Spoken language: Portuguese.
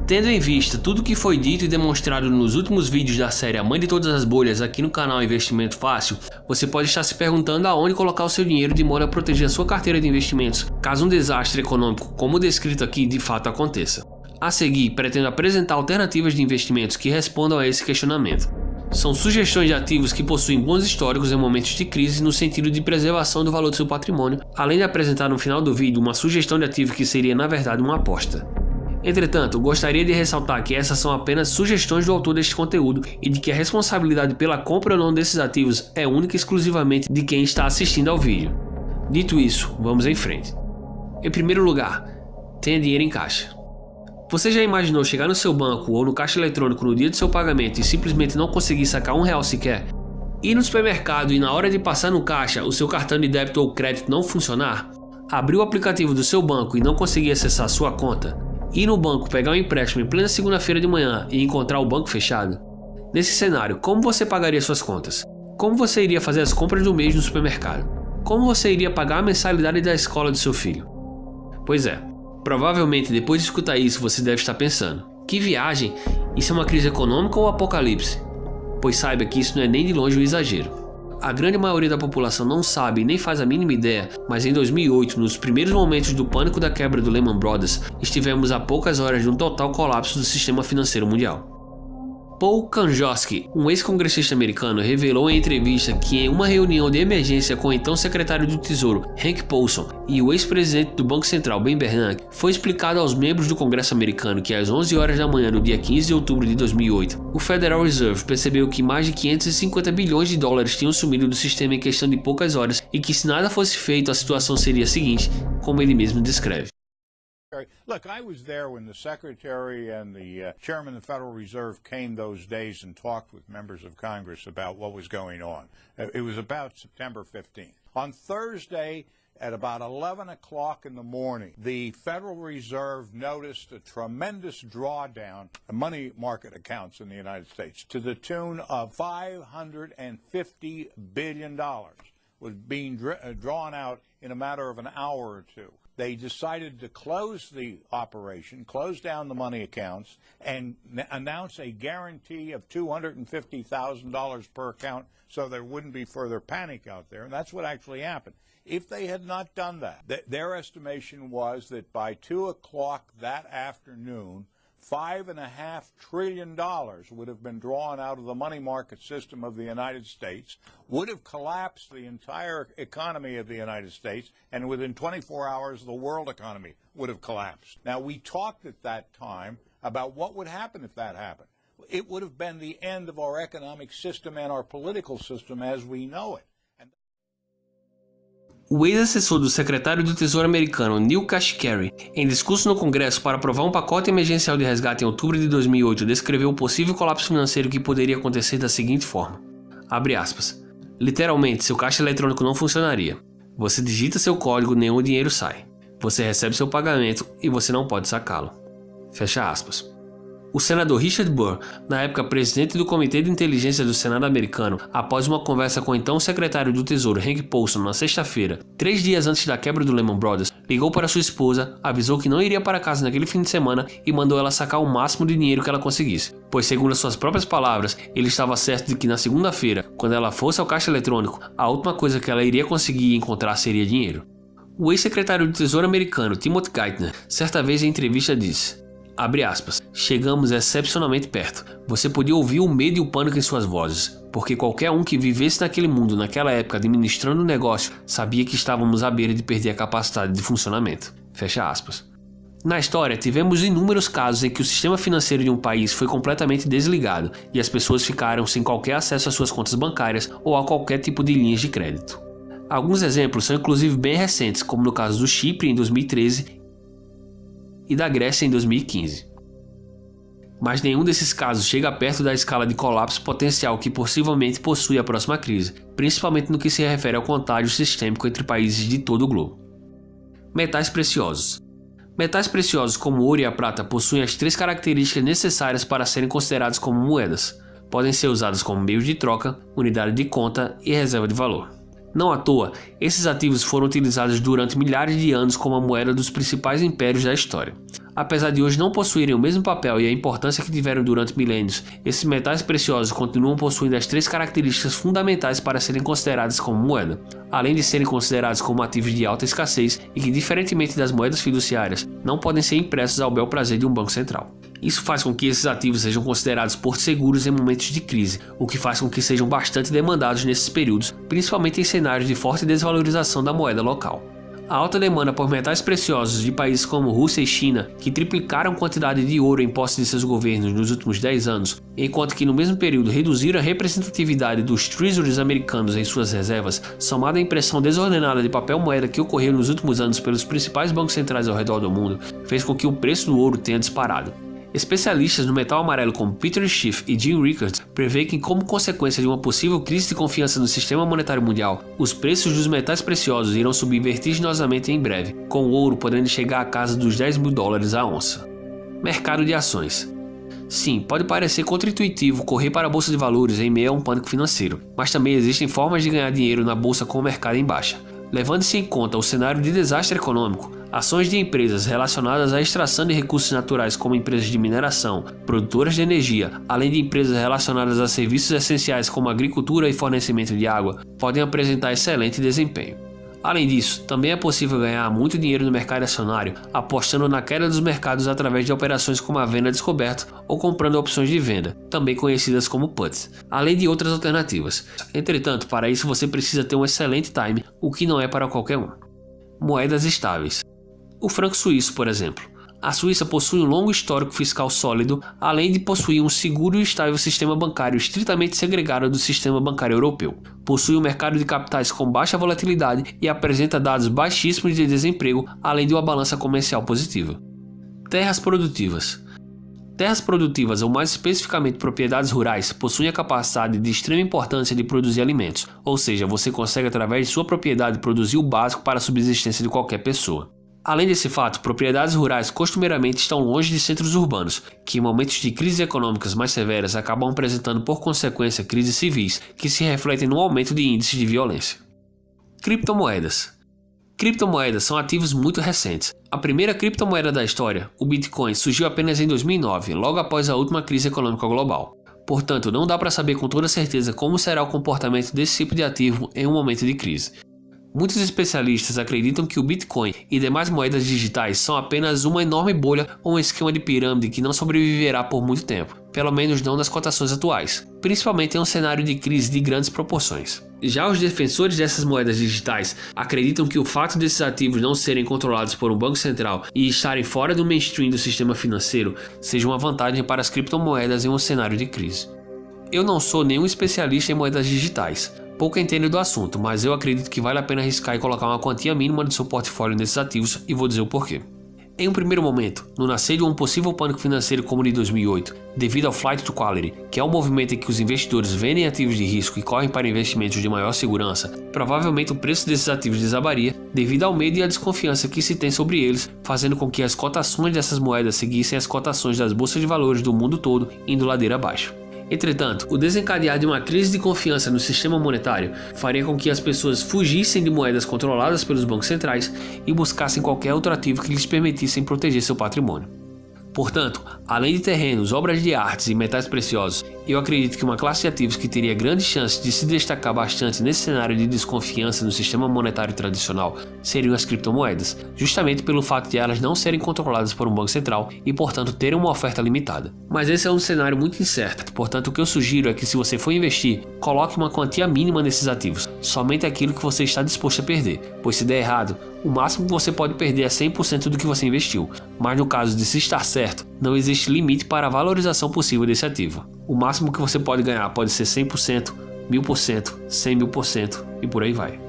Tendo em vista tudo que foi dito e demonstrado nos últimos vídeos da série A Mãe de Todas as Bolhas aqui no canal Investimento Fácil, você pode estar se perguntando aonde colocar o seu dinheiro de modo a proteger a sua carteira de investimentos, caso um desastre econômico como descrito aqui de fato aconteça. A seguir, pretendo apresentar alternativas de investimentos que respondam a esse questionamento. São sugestões de ativos que possuem bons históricos em momentos de crise no sentido de preservação do valor do seu patrimônio, além de apresentar no final do vídeo uma sugestão de ativo que seria na verdade uma aposta. Entretanto, gostaria de ressaltar que essas são apenas sugestões do autor deste conteúdo e de que a responsabilidade pela compra ou não desses ativos é única e exclusivamente de quem está assistindo ao vídeo. Dito isso, vamos em frente. Em primeiro lugar, tenha dinheiro em caixa. Você já imaginou chegar no seu banco ou no caixa eletrônico no dia do seu pagamento e simplesmente não conseguir sacar R$1 sequer? Ir no supermercado e na hora de passar no caixa o seu cartão de débito ou crédito não funcionar? Abrir o aplicativo do seu banco e não conseguir acessar sua conta? Ir no banco pegar um empréstimo em plena segunda-feira de manhã e encontrar o banco fechado? Nesse cenário, como você pagaria suas contas? Como você iria fazer as compras do mês no supermercado? Como você iria pagar a mensalidade da escola do seu filho? Pois é, provavelmente depois de escutar isso você deve estar pensando: que viagem, isso é uma crise econômica ou apocalipse? Pois saiba que isso não é nem de longe um exagero. A grande maioria da população não sabe nem faz a mínima ideia, mas em 2008, nos primeiros momentos do pânico da quebra do Lehman Brothers, estivemos a poucas horas de um total colapso do sistema financeiro mundial. Paul Kanjorski, um ex-congressista americano, revelou em entrevista que em uma reunião de emergência com o então secretário do Tesouro, Hank Paulson, e o ex-presidente do Banco Central, Ben Bernanke, foi explicado aos membros do Congresso americano que às 11 horas da manhã do dia 15 de outubro de 2008, o Federal Reserve percebeu que mais de 550 bilhões de dólares tinham sumido do sistema em questão de poucas horas e que se nada fosse feito a situação seria a seguinte, como ele mesmo descreve. Look, I was there when the Secretary and the Chairman of the Federal Reserve came those days and talked with members of Congress about what was going on. It was about September 15th. On Thursday, at about 11 o'clock in the morning, the Federal Reserve noticed a tremendous drawdown in money market accounts in the United States to the tune of $550 billion was being drawn out in a matter of an hour or two. They decided to close the operation, close down the money accounts, and announce a guarantee of $250,000 per account so there wouldn't be further panic out there. And that's what actually happened. If they had not done that, their estimation was that by 2 o'clock that afternoon, $5.5 trillion would have been drawn out of the money market system of the United States, would have collapsed the entire economy of the United States, and within 24 hours the world economy would have collapsed. Now, we talked at that time about what would happen if that happened. It would have been the end of our economic system and our political system as we know it. O ex-assessor do secretário do Tesouro americano Neil Kashkari, em discurso no Congresso para aprovar um pacote emergencial de resgate em outubro de 2008, descreveu o possível colapso financeiro que poderia acontecer da seguinte forma, abre aspas, literalmente seu caixa eletrônico não funcionaria, você digita seu código e nenhum dinheiro sai, você recebe seu pagamento e você não pode sacá-lo, fecha aspas. O senador Richard Burr, na época presidente do Comitê de Inteligência do Senado americano, após uma conversa com o então secretário do Tesouro Hank Paulson na sexta-feira, 3 dias antes da quebra do Lehman Brothers, ligou para sua esposa, avisou que não iria para casa naquele fim de semana e mandou ela sacar o máximo de dinheiro que ela conseguisse, pois segundo as suas próprias palavras, ele estava certo de que na segunda-feira, quando ela fosse ao caixa eletrônico, a última coisa que ela iria conseguir encontrar seria dinheiro. O ex-secretário do Tesouro americano Timothy Geithner, certa vez em entrevista disse, abre aspas, chegamos excepcionalmente perto. Você podia ouvir o medo e o pânico em suas vozes, porque qualquer um que vivesse naquele mundo naquela época administrando o negócio sabia que estávamos à beira de perder a capacidade de funcionamento. Fecha aspas. Na história, tivemos inúmeros casos em que o sistema financeiro de um país foi completamente desligado e as pessoas ficaram sem qualquer acesso às suas contas bancárias ou a qualquer tipo de linhas de crédito. Alguns exemplos são inclusive bem recentes, como no caso do Chipre em 2013 e da Grécia em 2015. Mas nenhum desses casos chega perto da escala de colapso potencial que possivelmente possui a próxima crise, principalmente no que se refere ao contágio sistêmico entre países de todo o globo. Metais preciosos. Metais preciosos como o ouro e a prata possuem as 3 características necessárias para serem considerados como moedas. Podem ser usados como meio de troca, unidade de conta e reserva de valor. Não à toa, esses ativos foram utilizados durante milhares de anos como a moeda dos principais impérios da história. Apesar de hoje não possuírem o mesmo papel e a importância que tiveram durante milênios, esses metais preciosos continuam possuindo as 3 características fundamentais para serem considerados como moeda, além de serem considerados como ativos de alta escassez e que, diferentemente das moedas fiduciárias, não podem ser impressos ao bel prazer de um banco central. Isso faz com que esses ativos sejam considerados portos seguros em momentos de crise, o que faz com que sejam bastante demandados nesses períodos, principalmente em cenários de forte desvalorização da moeda local. A alta demanda por metais preciosos de países como Rússia e China, que triplicaram a quantidade de ouro em posse de seus governos nos últimos 10 anos, enquanto que no mesmo período reduziram a representatividade dos treasuries americanos em suas reservas, somada à impressão desordenada de papel moeda que ocorreu nos últimos anos pelos principais bancos centrais ao redor do mundo, fez com que o preço do ouro tenha disparado. Especialistas no metal amarelo como Peter Schiff e Jim Rickards prevêem que, como consequência de uma possível crise de confiança no sistema monetário mundial, os preços dos metais preciosos irão subir vertiginosamente em breve, com o ouro podendo chegar à casa dos $10.000 a onça. Mercado de ações. Sim, pode parecer contra-intuitivo correr para a bolsa de valores em meio a um pânico financeiro, mas também existem formas de ganhar dinheiro na bolsa com o mercado em baixa. Levando-se em conta o cenário de desastre econômico, ações de empresas relacionadas à extração de recursos naturais como empresas de mineração, produtoras de energia, além de empresas relacionadas a serviços essenciais como agricultura e fornecimento de água, podem apresentar excelente desempenho. Além disso, também é possível ganhar muito dinheiro no mercado acionário apostando na queda dos mercados através de operações como a venda descoberta ou comprando opções de venda, também conhecidas como puts, além de outras alternativas. Entretanto, para isso você precisa ter um excelente time, o que não é para qualquer um. Moedas estáveis. O franco suíço, por exemplo. A Suíça possui um longo histórico fiscal sólido, além de possuir um seguro e estável sistema bancário estritamente segregado do sistema bancário europeu. Possui um mercado de capitais com baixa volatilidade e apresenta dados baixíssimos de desemprego, além de uma balança comercial positiva. Terras produtivas. Terras produtivas, ou mais especificamente propriedades rurais, possuem a capacidade de extrema importância de produzir alimentos, ou seja, você consegue através de sua propriedade produzir o básico para a subsistência de qualquer pessoa. Além desse fato, propriedades rurais costumeiramente estão longe de centros urbanos, que em momentos de crises econômicas mais severas acabam apresentando por consequência crises civis, que se refletem no aumento de índices de violência. Criptomoedas. Criptomoedas são ativos muito recentes. A primeira criptomoeda da história, o Bitcoin, surgiu apenas em 2009, logo após a última crise econômica global. Portanto, não dá para saber com toda certeza como será o comportamento desse tipo de ativo em um momento de crise. Muitos especialistas acreditam que o Bitcoin e demais moedas digitais são apenas uma enorme bolha ou um esquema de pirâmide que não sobreviverá por muito tempo, pelo menos não nas cotações atuais, principalmente em um cenário de crise de grandes proporções. Já os defensores dessas moedas digitais acreditam que o fato desses ativos não serem controlados por um banco central e estarem fora do mainstream do sistema financeiro seja uma vantagem para as criptomoedas em um cenário de crise. Eu não sou nenhum especialista em moedas digitais. Pouco entendo do assunto, mas eu acredito que vale a pena arriscar e colocar uma quantia mínima do seu portfólio nesses ativos e vou dizer o porquê. Em um primeiro momento, no nascer de um possível pânico financeiro como o de 2008, devido ao flight to quality, que é um movimento em que os investidores vendem ativos de risco e correm para investimentos de maior segurança, provavelmente o preço desses ativos desabaria devido ao medo e à desconfiança que se tem sobre eles, fazendo com que as cotações dessas moedas seguissem as cotações das bolsas de valores do mundo todo, indo ladeira abaixo. Entretanto, o desencadear de uma crise de confiança no sistema monetário faria com que as pessoas fugissem de moedas controladas pelos bancos centrais e buscassem qualquer outro ativo que lhes permitissem proteger seu patrimônio. Portanto, além de terrenos, obras de artes e metais preciosos, eu acredito que uma classe de ativos que teria grandes chances de se destacar bastante nesse cenário de desconfiança no sistema monetário tradicional seriam as criptomoedas, justamente pelo fato de elas não serem controladas por um banco central e, portanto, terem uma oferta limitada. Mas esse é um cenário muito incerto, portanto o que eu sugiro é que, se você for investir, coloque uma quantia mínima nesses ativos, somente aquilo que você está disposto a perder, pois se der errado, o máximo que você pode perder é 100% do que você investiu, mas no caso de se estar certo, não existe limite para a valorização possível desse ativo. O máximo que você pode ganhar pode ser 100%, 1000%, 100.000% e por aí vai.